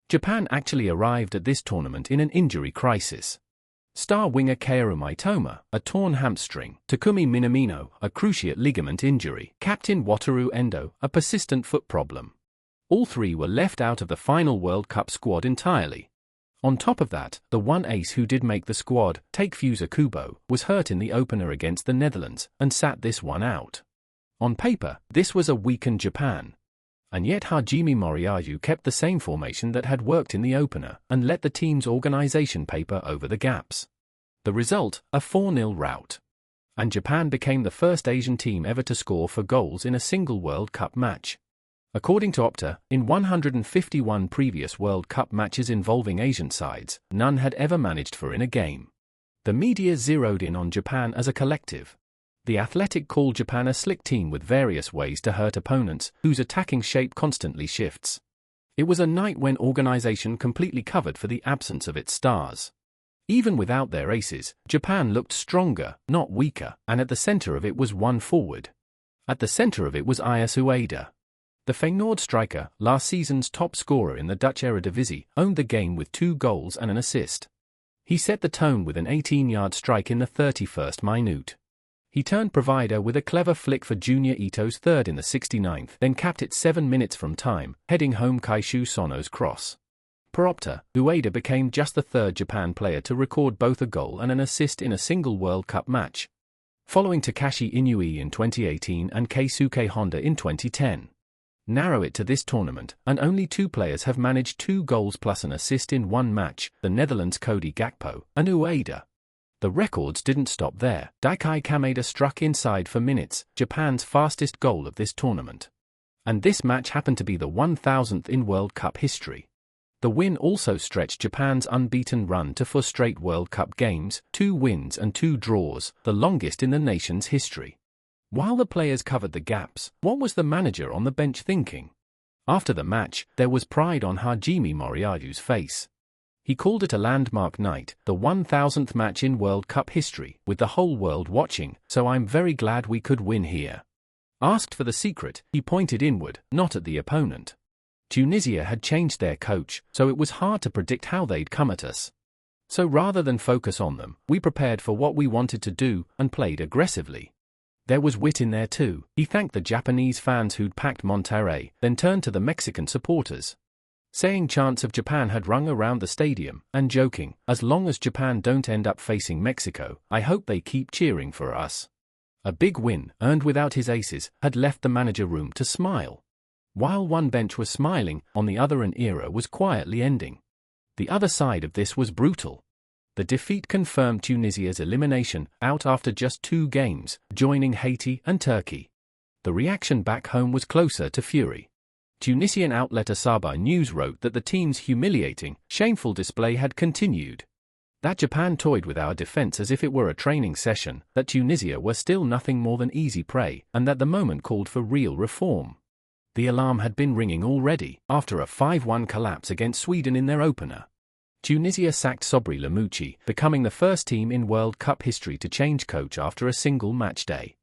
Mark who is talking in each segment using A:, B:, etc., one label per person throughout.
A: Japan actually arrived at this tournament in an injury crisis. Star winger Kaoru Mitoma, a torn hamstring, Takumi Minamino, a cruciate ligament injury, captain Wataru Endo, a persistent foot problem. All three were left out of the final World Cup squad entirely. On top of that, the one ace who did make the squad, Takefusa Kubo, was hurt in the opener against the Netherlands and sat this one out. On paper, this was a weakened Japan. And yet Hajime Moriyasu kept the same formation that had worked in the opener and let the team's organization paper over the gaps. The result, a 4-0 rout. And Japan became the first Asian team ever to score 4 goals in a single World Cup match. According to Opta, in 151 previous World Cup matches involving Asian sides, none had ever managed 4 in a game. The media zeroed in on Japan as a collective. The Athletic called Japan a slick team with various ways to hurt opponents, whose attacking shape constantly shifts. It was a night when organization completely covered for the absence of its stars. Even without their aces, Japan looked stronger, not weaker, and at the center of it was one forward. At the center of it was Ayase Ueda. The Feyenoord striker, last season's top scorer in the Dutch Eredivisie, owned the game with 2 goals and an assist. He set the tone with an 18-yard strike in the 31st minute. He turned provider with a clever flick for Junior Ito's third in the 69th, then capped it 7 minutes from time, heading home Kaishu Sono's cross. Per Opta, Ueda became just the 3rd Japan player to record both a goal and an assist in a single World Cup match, following Takashi Inui in 2018 and Keisuke Honda in 2010. Narrow it to this tournament, and only 2 players have managed 2 goals plus an assist in one match, the Netherlands' Cody Gakpo and Ueda. The records didn't stop there. Daikai Kameda struck inside for minutes, Japan's fastest goal of this tournament. And this match happened to be the 1000th in World Cup history. The win also stretched Japan's unbeaten run to 4 straight World Cup games, 2 wins and 2 draws, the longest in the nation's history. While the players covered the gaps, what was the manager on the bench thinking? After the match, there was pride on Hajime Moriyasu's face. He called it a landmark night, the 1000th match in World Cup history, with the whole world watching, so I'm very glad we could win here. Asked for the secret, he pointed inward, not at the opponent. Tunisia had changed their coach, so it was hard to predict how they'd come at us. So rather than focus on them, we prepared for what we wanted to do and played aggressively. There was wit in there too. He thanked the Japanese fans who'd packed Monterrey, then turned to the Mexican supporters, saying chants of Japan had rung around the stadium, and joking, as long as Japan don't end up facing Mexico, I hope they keep cheering for us. A big win, earned without his aces, had left the manager room to smile. While one bench was smiling, on the other an era was quietly ending. The other side of this was brutal. The defeat confirmed Tunisia's elimination, out after just 2 games, joining Haiti and Turkey. The reaction back home was closer to fury. Tunisian outlet Asaba News wrote that the team's humiliating, shameful display had continued. That Japan toyed with our defense as if it were a training session, that Tunisia were still nothing more than easy prey, and that the moment called for real reform. The alarm had been ringing already, after a 5-1 collapse against Sweden in their opener. Tunisia sacked Sobri Lamouchi, becoming the first team in World Cup history to change coach after a single match day.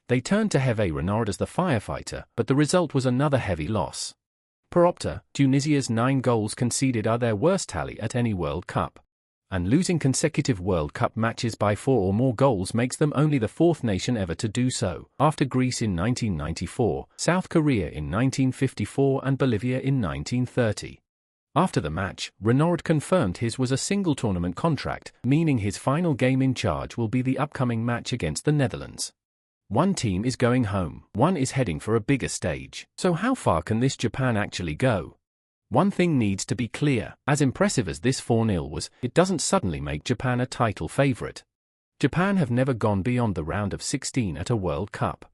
A: They turned to Hervé Renard as the firefighter, but the result was another heavy loss. Per Opta, Tunisia's 9 goals conceded are their worst tally at any World Cup. And losing consecutive World Cup matches by 4 or more goals makes them only the 4th nation ever to do so, after Greece in 1994, South Korea in 1954 and Bolivia in 1930. After the match, Renard confirmed his was a single tournament contract, meaning his final game in charge will be the upcoming match against the Netherlands. One team is going home, one is heading for a bigger stage. So how far can this Japan actually go? One thing needs to be clear, as impressive as this 4-0 was, it doesn't suddenly make Japan a title favorite. Japan have never gone beyond the round of 16 at a World Cup.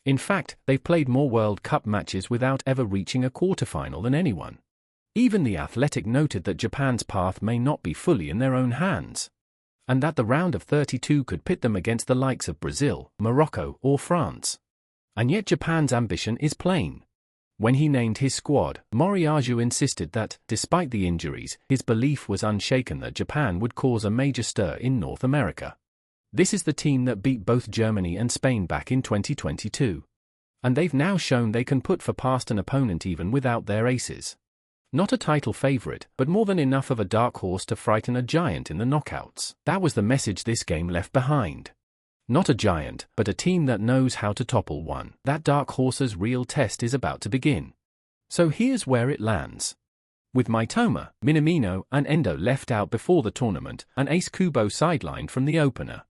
A: In fact, they've played more World Cup matches without ever reaching a quarterfinal than anyone. Even The Athletic noted that Japan's path may not be fully in their own hands, and that the round of 32 could pit them against the likes of Brazil, Morocco, or France. And yet Japan's ambition is plain. When he named his squad, Moriyasu insisted that, despite the injuries, his belief was unshaken that Japan would cause a major stir in North America. This is the team that beat both Germany and Spain back in 2022. And they've now shown they can put past an opponent even without their aces. Not a title favorite, but more than enough of a dark horse to frighten a giant in the knockouts. That was the message this game left behind. Not a giant, but a team that knows how to topple one. That dark horse's real test is about to begin. So here's where it lands. With Mitoma, Minamino and Endo left out before the tournament, and Ace Kubo sidelined from the opener,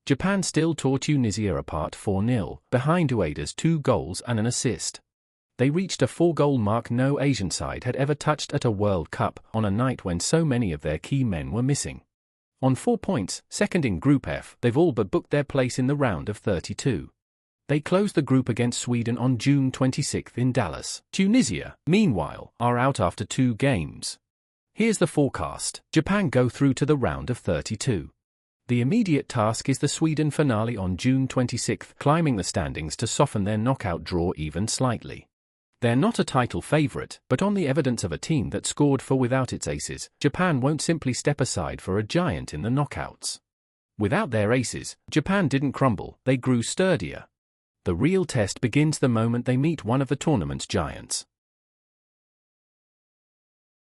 A: Japan still tore Tunisia apart 4-0, behind Ueda's 2 goals and an assist. They reached a 4-goal mark no Asian side had ever touched at a World Cup on a night when so many of their key men were missing. On 4 points, second in Group F, they've all but booked their place in the round of 32. They closed the group against Sweden on June 26 in Dallas. Tunisia, meanwhile, are out after 2 games. Here's the forecast. Japan go through to the round of 32. The immediate task is the Sweden finale on June 26, climbing the standings to soften their knockout draw even slightly. They're not a title favorite, but on the evidence of a team that scored for without its aces, Japan won't simply step aside for a giant in the knockouts. Without their aces, Japan didn't crumble, they grew sturdier. The real test begins the moment they meet one of the tournament's giants.